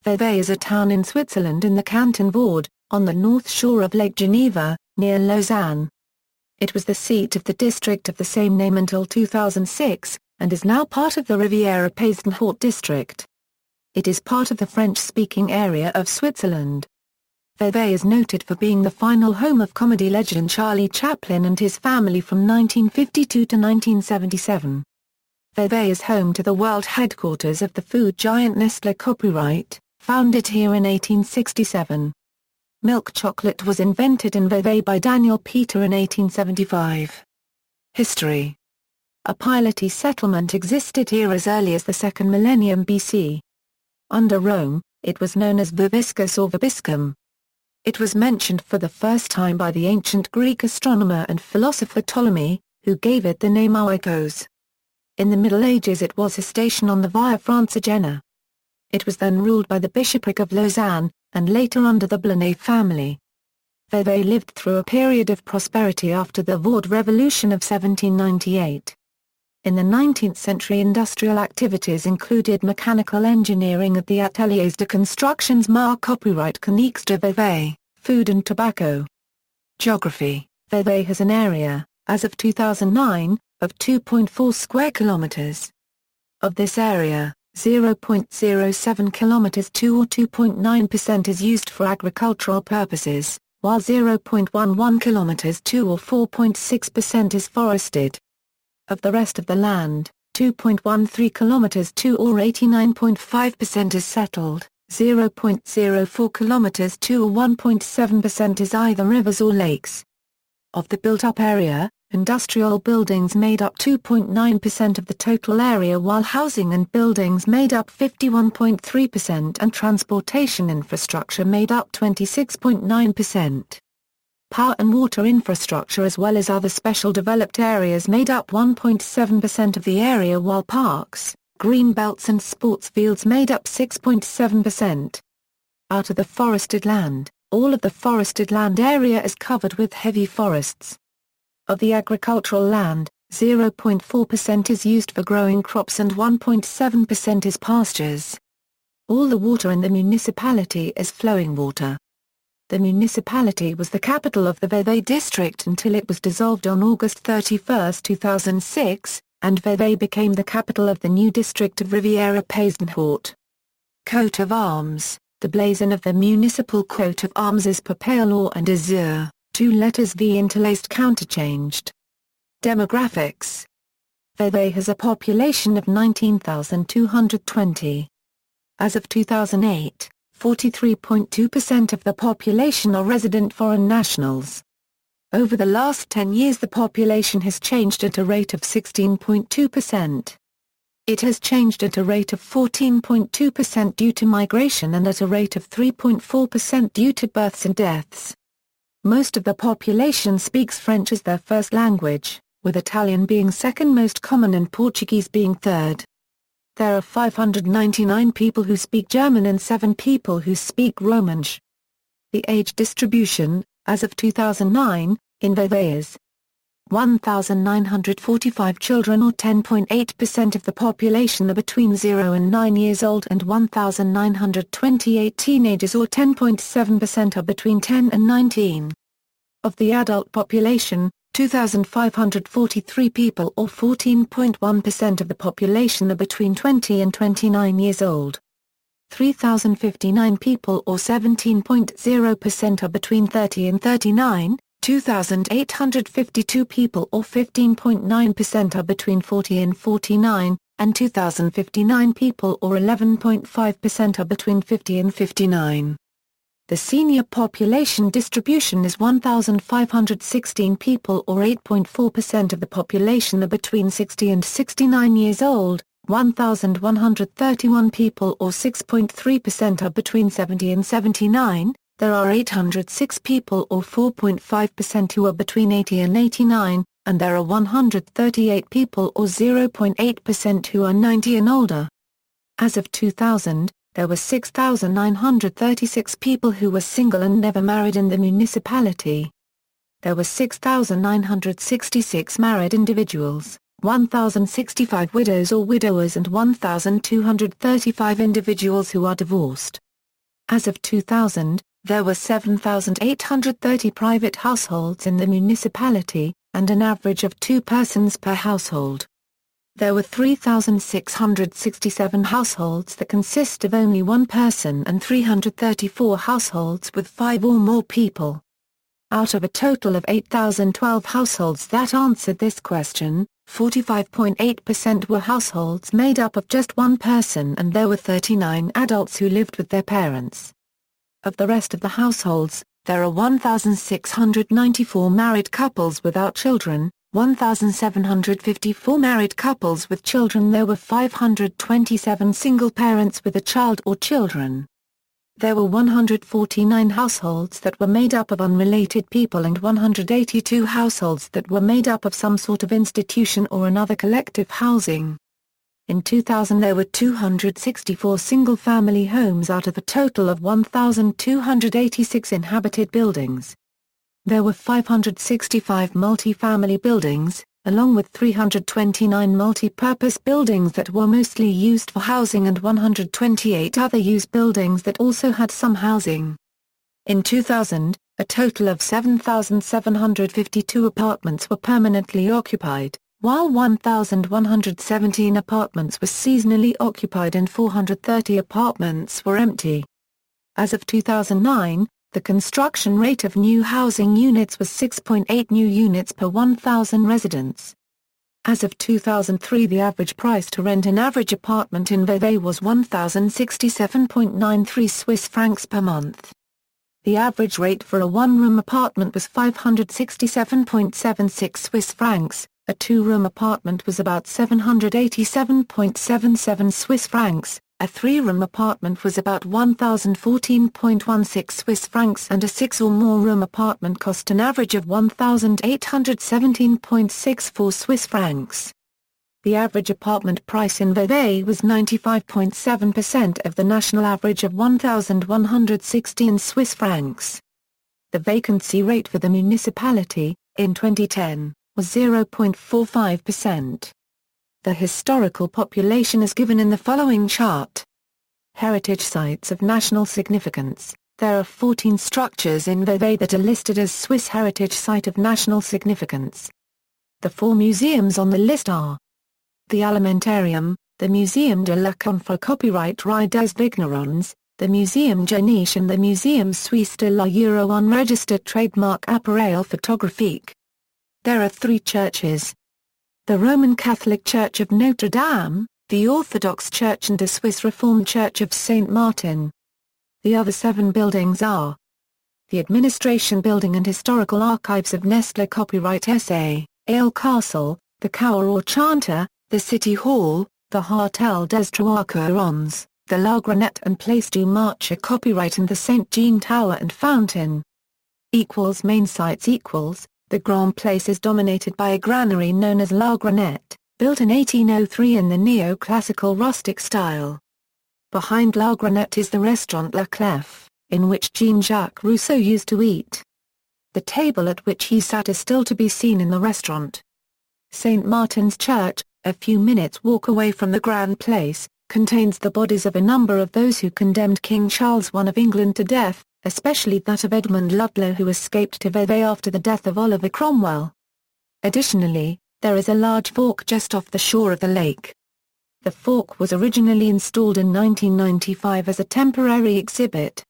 Vevey is a town in Switzerland in the canton Vaud, on the north shore of Lake Geneva, near Lausanne. It was the seat of the district of the same name until 2006, and is now part of the Riviera-Pays-d'Enhaut District. It is part of the French-speaking area of Switzerland. Vevey is noted for being the final home of comedy legend Charlie Chaplin and his family from 1952 to 1977. Vevey is home to the world headquarters of the food giant Nestlé. Copyright, founded here in 1867. Milk chocolate was invented in Vevey by Daniel Peter in 1875. History. A piloty settlement existed here as early as the 2nd millennium BC. Under Rome, it was known as Viviscus or Vibiscum. It was mentioned for the first time by the ancient Greek astronomer and philosopher Ptolemy, who gave it the name Oikos. In the Middle Ages it was a station on the Via Francigena. It was then ruled by the bishopric of Lausanne, and later under the Blanet family. Vevey lived through a period of prosperity after the Vaud Revolution of 1798. In the 19th century industrial activities included mechanical engineering at the Ateliers de Constructions Mar Copyright Coniques de Vevey, food and tobacco. Geography. Vevey has an area, as of 2009, of 2.4 square kilometers. Of this area, 0.07 kilometers 2 or 2.9% is used for agricultural purposes, while 0.11 kilometers 2 or 4.6% is forested. Of the rest of the land, 2.13 kilometers 2 or 89.5% is settled, 0.04 kilometers 2 or 1.7% is either rivers or lakes. Of the built-up area, industrial buildings made up 2.9% of the total area while housing and buildings made up 51.3% and transportation infrastructure made up 26.9%. Power and water infrastructure as well as other special developed areas made up 1.7% of the area while parks, green belts and sports fields made up 6.7%. Out of the forested land, all of the forested land area is covered with heavy forests. Of the agricultural land, 0.4% is used for growing crops and 1.7% is pastures. All the water in the municipality is flowing water. The municipality was the capital of the Vevey district until it was dissolved on August 31, 2006, and Vevey became the capital of the new district of Riviera-Pays-d'Enhaut. Coat of arms. The blazon of the municipal coat of arms is purple or and azure, 2 letters V interlaced counterchanged. Demographics. Vevey has a population of 19,220. As of 2008, 43.2% of the population are resident foreign nationals. Over the last 10 years the population has changed at a rate of 16.2%. It has changed at a rate of 14.2% due to migration and at a rate of 3.4% due to births and deaths. Most of the population speaks French as their first language, with Italian being second most common and Portuguese being third. There are 599 people who speak German and 7 people who speak Romansh. The age distribution, as of 2009, in Vevey is 1,945 children or 10.8% of the population are between 0 and 9 years old and 1,928 teenagers or 10.7% are between 10 and 19. Of the adult population, 2,543 people or 14.1% of the population are between 20 and 29 years old. 3,059 people or 17.0% are between 30 and 39, 2,852 people or 15.9% are between 40 and 49, and 2,059 people or 11.5% are between 50 and 59. The senior population distribution is 1,516 people or 8.4% of the population are between 60 and 69 years old, 1,131 people or 6.3% are between 70 and 79, there are 806 people or 4.5% who are between 80 and 89, and there are 138 people or 0.8% who are 90 and older. As of 2000, there were 6,936 people who were single and never married in the municipality. There were 6,966 married individuals, 1,065 widows or widowers and 1,235 individuals who are divorced. As of 2000, there were 7,830 private households in the municipality, and an average of 2 persons per household. There were 3,667 households that consist of only 1 person and 334 households with 5 or more people. Out of a total of 8,012 households that answered this question, 45.8% were households made up of just 1 person, and there were 39 adults who lived with their parents. Of the rest of the households, there are 1,694 married couples without children, 1,754 married couples with children. There were 527 single parents with a child or children. There were 149 households that were made up of unrelated people and 182 households that were made up of some sort of institution or another collective housing. In 2000 there were 264 single-family homes out of a total of 1,286 inhabited buildings. There were 565 multi-family buildings, along with 329 multi-purpose buildings that were mostly used for housing and 128 other use buildings that also had some housing. In 2000, a total of 7,752 apartments were permanently occupied, while 1,117 apartments were seasonally occupied and 430 apartments were empty. As of 2009, the construction rate of new housing units was 6.8 new units per 1,000 residents. As of 2003, the average price to rent an average apartment in Vevey was 1,067.93 Swiss francs per month. The average rate for a one-room apartment was 567.76 Swiss francs, a two-room apartment was about 787.77 Swiss francs, a three-room apartment was about 1,014.16 Swiss francs, and a six or more room apartment cost an average of 1,817.64 Swiss francs. The average apartment price in Vevey was 95.7% of the national average of 1,116 Swiss francs. The vacancy rate for the municipality, in 2010, was 0.45%. The historical population is given in the following chart. Heritage sites of national significance. There are 14 structures in Vevey that are listed as Swiss Heritage Site of National Significance. The 4 museums on the list are the Alimentarium, the Museum de la Copyright des Vignerons, the Museum Geniche and the Museum Suisse de la Euro unregistered trademark appareil photographique. There are 3 churches. The Roman Catholic Church of Notre Dame, the Orthodox Church and the Swiss Reformed Church of St. Martin. The other 7 buildings are the Administration Building and Historical Archives of Nestlé Copyright SA, Ale Castle, the Cour or Chanter, the City Hall, the Hôtel des Trois Couronnes, the La Grenette and Place du Marché Copyright and the St. Jean Tower and Fountain. Main sites The Grand Place is dominated by a granary known as La Grenette, built in 1803 in the neo-classical rustic style. Behind La Grenette is the restaurant La Clef, in which Jean-Jacques Rousseau used to eat. The table at which he sat is still to be seen in the restaurant. St. Martin's Church, a few minutes' walk away from the Grand Place, contains the bodies of a number of those who condemned King Charles I of England to death, especially that of Edmund Ludlow, who escaped to Vevey after the death of Oliver Cromwell. Additionally, there is a large fork just off the shore of the lake. The fork was originally installed in 1995 as a temporary exhibit.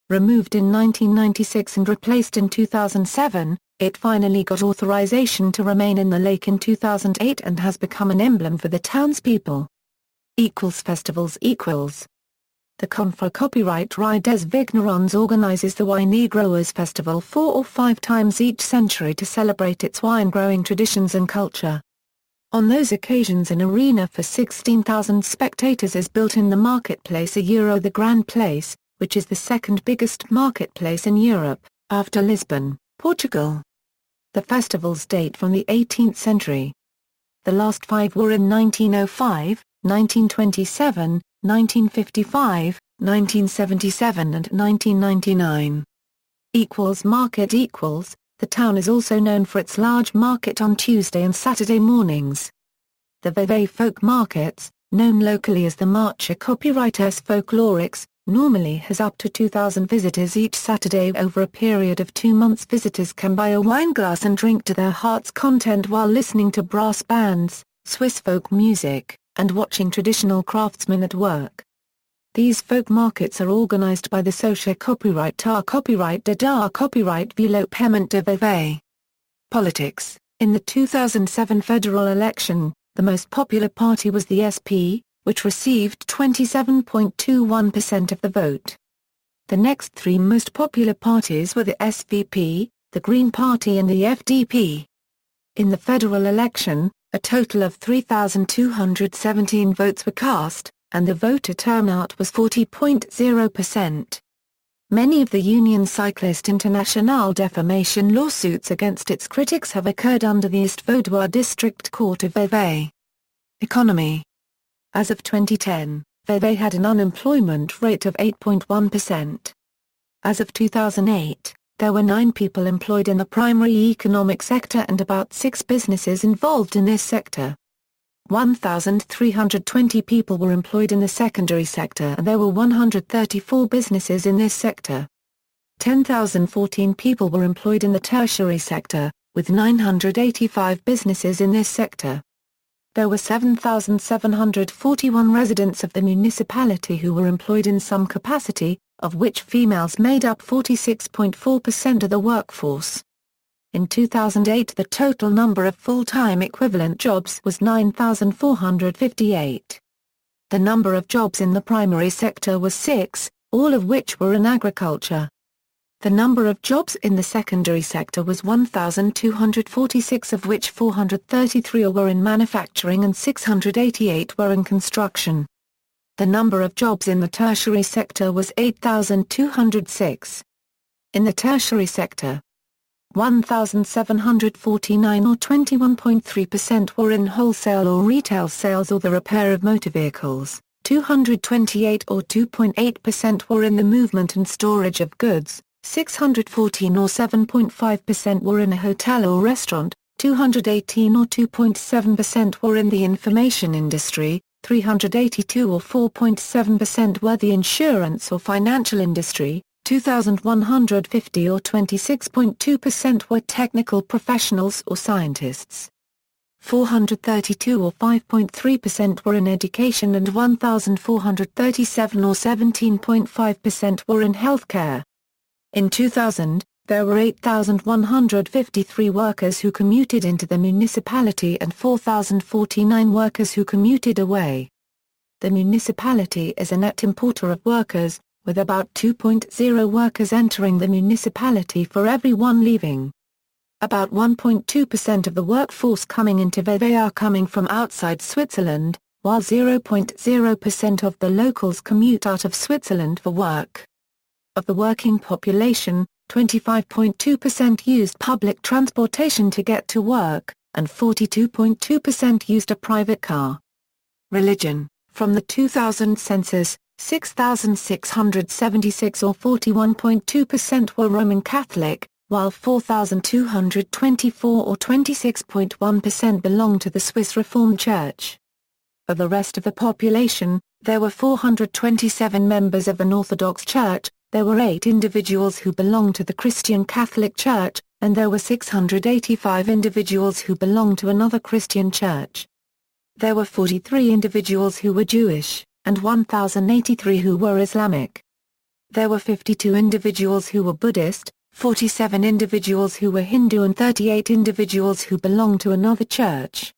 Removed in 1996 and replaced in 2007, it finally got authorization to remain in the lake in 2008 and has become an emblem for the townspeople. Festivals. The Confra Copyright des Vignerons organizes the Wine Growers Festival 4 or 5 times each century to celebrate its wine-growing traditions and culture. On those occasions an arena for 16,000 spectators is built in the marketplace the Grand Place, which is the second biggest marketplace in Europe, after Lisbon, Portugal. The festivals date from the 18th century. The last 5 were in 1905, 1927, 1955, 1977 and 1999. Market. The town is also known for its large market on Tuesday and Saturday mornings. The Vevey folk markets, known locally as the Marché Copyrightes Folkloriques, normally has up to 2,000 visitors each Saturday. Over a period of 2 months, visitors can buy a wine glass and drink to their heart's content while listening to brass bands, Swiss folk music, and watching traditional craftsmen at work. These folk markets are organized by the Socia Copyright tar Copyright de dar Copyright Développement de Vevey. Politics. In the 2007 federal election, the most popular party was the SP, which received 27.21% of the vote. The next three most popular parties were the SVP, the Green Party and the FDP. In the federal election, a total of 3,217 votes were cast, and the voter turnout was 40.0%. Many of the Union Cycliste Internationale defamation lawsuits against its critics have occurred under the East Vaudois District Court of Vevey. Economy. As of 2010, Vevey had an unemployment rate of 8.1%. As of 2008, there were 9 people employed in the primary economic sector and about 6 businesses involved in this sector. 1,320 people were employed in the secondary sector and there were 134 businesses in this sector. 10,014 people were employed in the tertiary sector, with 985 businesses in this sector. There were 7,741 residents of the municipality who were employed in some capacity, of which females made up 46.4% of the workforce. In 2008, the total number of full-time equivalent jobs was 9,458. The number of jobs in the primary sector was 6, all of which were in agriculture. The number of jobs in the secondary sector was 1,246, of which 433 were in manufacturing and 688 were in construction. The number of jobs in the tertiary sector was 8,206. In the tertiary sector, 1,749 or 21.3% were in wholesale or retail sales or the repair of motor vehicles, 228 or 2.8% were in the movement and storage of goods, 614 or 7.5% were in a hotel or restaurant, 218 or 2.7% were in the information industry, 382 or 4.7% were the insurance or financial industry, 2,150 or 26.2% were technical professionals or scientists. 432 or 5.3% were in education and 1,437 or 17.5% were in healthcare. In 2000, there were 8,153 workers who commuted into the municipality and 4,049 workers who commuted away. The municipality is a net importer of workers, with about 2.0 workers entering the municipality for every one leaving. About 1.2% of the workforce coming into Vevey are coming from outside Switzerland, while 0.0% of the locals commute out of Switzerland for work. Of the working population, 25.2% used public transportation to get to work, and 42.2% used a private car. Religion. From the 2000 census, 6,676 or 41.2% were Roman Catholic, while 4,224 or 26.1% belonged to the Swiss Reformed Church. Of the rest of the population, there were 427 members of an Orthodox Church, there were 8 individuals who belonged to the Christian Catholic Church, and there were 685 individuals who belonged to another Christian church. There were 43 individuals who were Jewish, and 1,083 who were Islamic. There were 52 individuals who were Buddhist, 47 individuals who were Hindu and 38 individuals who belonged to another church.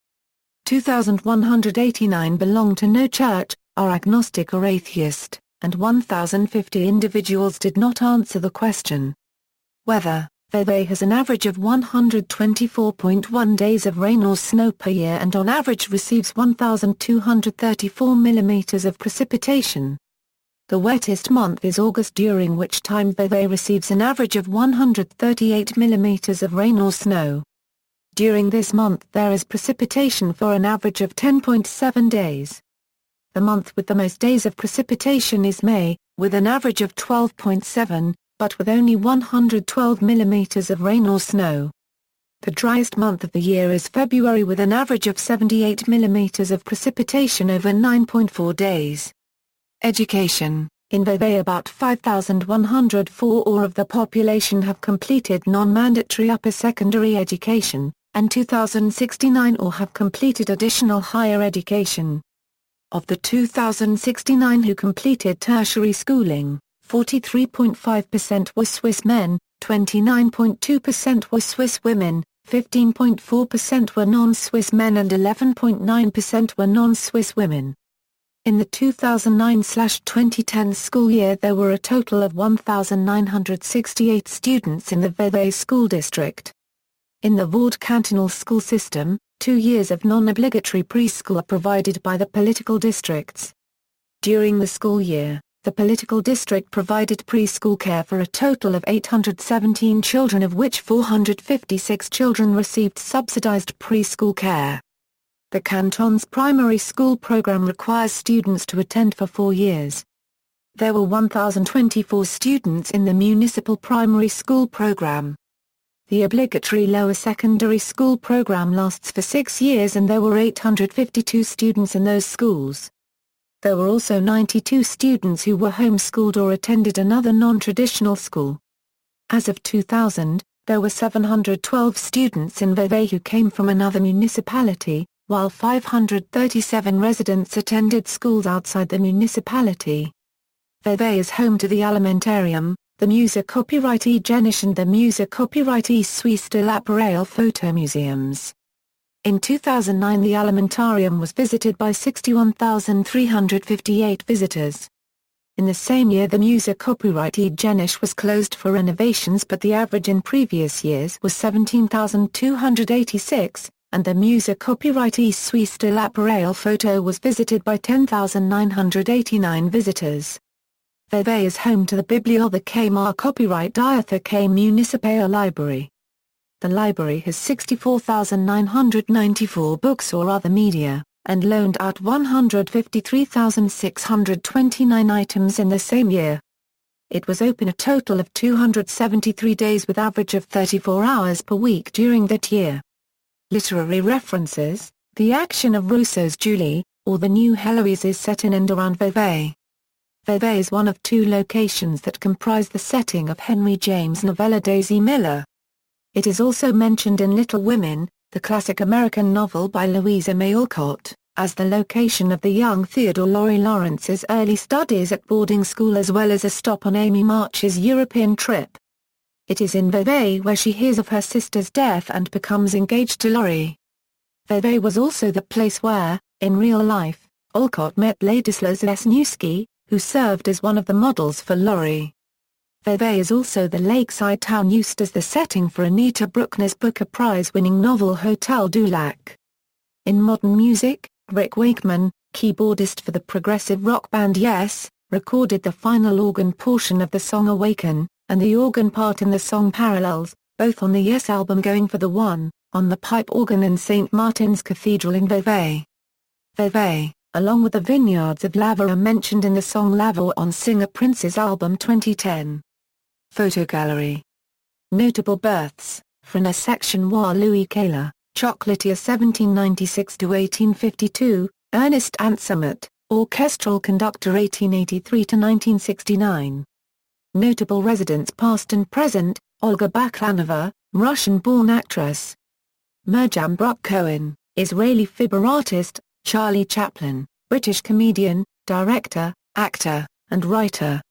2,189 belonged to no church, are agnostic or atheist, and 1,050 individuals did not answer the question. Weather. Vevey has an average of 124.1 days of rain or snow per year and on average receives 1,234 mm of precipitation. The wettest month is August, during which time Vevey receives an average of 138 mm of rain or snow. During this month there is precipitation for an average of 10.7 days. The month with the most days of precipitation is May, with an average of 12.7, but with only 112 mm of rain or snow. The driest month of the year is February with an average of 78 mm of precipitation over 9.4 days. Education. In Vevey about 5,104 or of the population have completed non-mandatory upper secondary education, and 2,069 or have completed additional higher education. Of the 2,069 who completed tertiary schooling, 43.5% were Swiss men, 29.2% were Swiss women, 15.4% were non-Swiss men and 11.9% were non-Swiss women. In the 2009/2010 school year there were a total of 1,968 students in the Vevey school district. In the Vaud cantonal school system, 2 years of non-obligatory preschool are provided by the political districts. During the school year, the political district provided preschool care for a total of 817 children, of which 456 children received subsidized preschool care. The canton's primary school program requires students to attend for 4 years. There were 1,024 students in the municipal primary school program. The obligatory lower secondary school program lasts for 6 years and there were 852 students in those schools. There were also 92 students who were homeschooled or attended another non-traditional school. As of 2000, there were 712 students in Vevey who came from another municipality, while 537 residents attended schools outside the municipality. Vevey is home to the Alimentarium, the Musée Copyright Genève and the Musée Copyright Suisse de l'Appareil photo museums. In 2009 the Alimentarium was visited by 61,358 visitors. In the same year the Musée Copyright Genève was closed for renovations, but the average in previous years was 17,286, and the Musée Copyright Suisse de l'Appareil photo was visited by 10,989 visitors. Vevey is home to the Bibliothèque Mar Copyright Diathèque Municipale Library. The library has 64,994 books or other media, and loaned out 153,629 items in the same year. It was open a total of 273 days with average of 34 hours per week during that year. Literary references: the action of Rousseau's Julie, or the New Heloise is set in and around Vevey. Vevey is one of 2 locations that comprise the setting of Henry James' novella Daisy Miller. It is also mentioned in Little Women, the classic American novel by Louisa May Alcott, as the location of the young Theodore Laurie Lawrence's early studies at boarding school as well as a stop on Amy March's European trip. It is in Vevey where she hears of her sister's death and becomes engaged to Laurie. Vevey was also the place where, in real life, Alcott met Ladislas Lesniewski, who served as one of the models for Laurie. Vevey is also the lakeside town used as the setting for Anita Bruckner's Booker Prize-winning novel Hotel du Lac. In modern music, Rick Wakeman, keyboardist for the progressive rock band Yes, recorded the final organ portion of the song Awaken, and the organ part in the song Parallels, both on the Yes album Going for the One, on the pipe organ in St. Martin's Cathedral in Vevey. Vevey, along with the vineyards of Lava, are mentioned in the song Lava on Singer Prince's album 2010. Photo gallery. Notable births: Frena Section War Louis Kayla, Chocolatier 1796–1852, Ernest Ansermet, orchestral conductor 1883–1969. Notable residents past and present: Olga Baklanova, Russian-born actress. Merjam Bruck-Cohen, Israeli figure artist. Charlie Chaplin, British comedian, director, actor, and writer.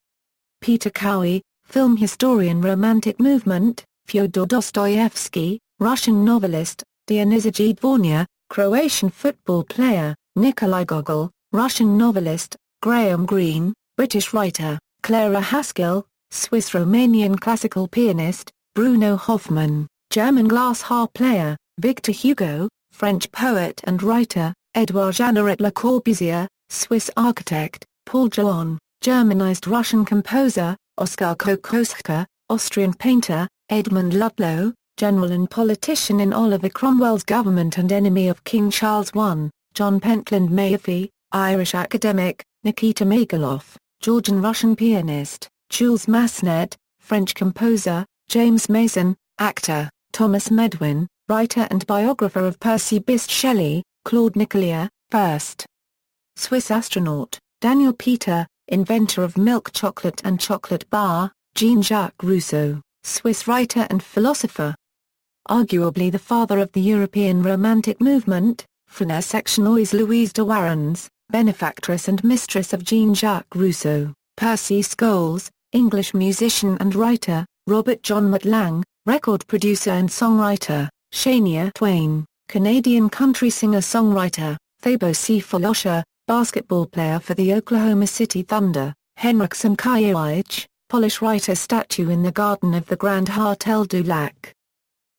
Peter Cowie, film historian. Romantic movement: Fyodor Dostoevsky, Russian novelist. Dionyza Dvornya, Croatian football player. Nikolai Gogol, Russian novelist. Graham Greene, British writer. Clara Haskell, Swiss-Romanian classical pianist. Bruno Hoffmann, German glass harp player. Victor Hugo, French poet and writer. Edouard Jeanneret Le Corbusier, Swiss architect. Paul Johann, Germanized Russian composer. Oskar Kokoschka, Austrian painter. Edmund Ludlow, general and politician in Oliver Cromwell's government and enemy of King Charles I. John Pentland Mahaffey, Irish academic. Nikita Megaloff, Georgian Russian pianist. Jules Massenet, French composer. James Mason, actor. Thomas Medwin, writer and biographer of Percy Bysshe Shelley. Claude Nicollier, 1st Swiss astronaut. Daniel Peter, inventor of milk chocolate and chocolate bar, Jean-Jacques Rousseau, Swiss writer and philosopher. Arguably the father of the European Romantic movement, Frère Sectionoise Louise de Warens, benefactress and mistress of Jean-Jacques Rousseau, Percy Scholes, English musician and writer, Robert John McLang, record producer and songwriter, Shania Twain, Canadian country singer-songwriter, Thabo Sefolosha, basketball player for the Oklahoma City Thunder, Henrik Sienkiewicz, Polish writer statue in the garden of the Grand Hotel du Lac.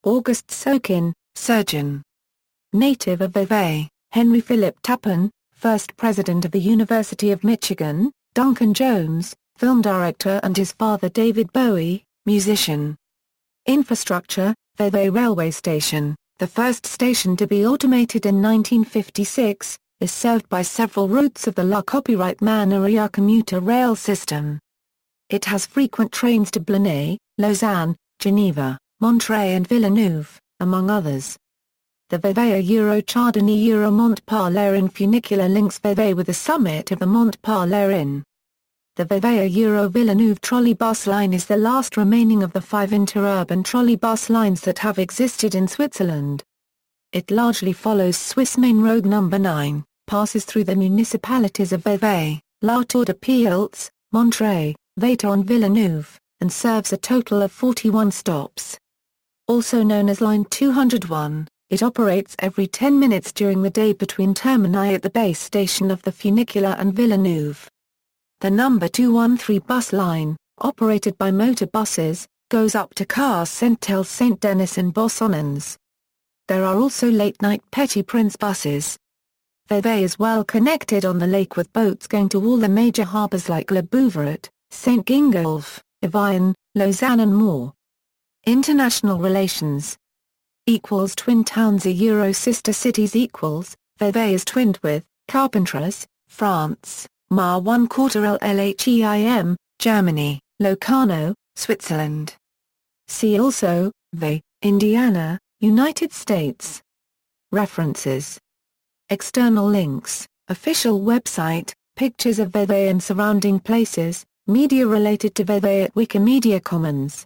August Sokin, surgeon. Native of Vevey, Henry Philip Tappan, first president of the University of Michigan, Duncan Jones, film director, and his father David Bowie, musician. Infrastructure, Vevey Railway Station, the first station to be automated in 1956, is served by several routes of the La Copyright Manor commuter rail system. It has frequent trains to Blenay, Lausanne, Geneva, Monterey and Villeneuve, among others. The Vevey-Chardonnay-Mont-Pelerin funicular links Vevey with the summit of the Mont-Pelerin. The Vevey-Villeneuve trolleybus line is the last remaining of the 5 interurban trolleybus lines that have existed in Switzerland. It largely follows Swiss Main Road No. 9, passes through the municipalities of Vevey, La Tour-de-Pielce, Monterey, Vaud and Villeneuve, and serves a total of 41 stops. Also known as Line 201, it operates every 10 minutes during the day between termini at the base station of the funicular and Villeneuve. The number 213 bus line, operated by motor buses, goes up to Cars Saint-Tel Saint-Denis and Bossonnens. There are also late-night Petit Prince buses. Vevey is well connected on the lake with boats going to all the major harbours like Le Bouveret, Saint-Gingolph, Evian, Lausanne and more. International relations. Twin towns sister cities Vevey is twinned with, Carpentras, France, Mar 1/4 LLHEIM, Germany, Locarno, Switzerland. See also, Vevey, Indiana, United States. References. External links, official website, pictures of Vevey and surrounding places, media related to Vevey at Wikimedia Commons.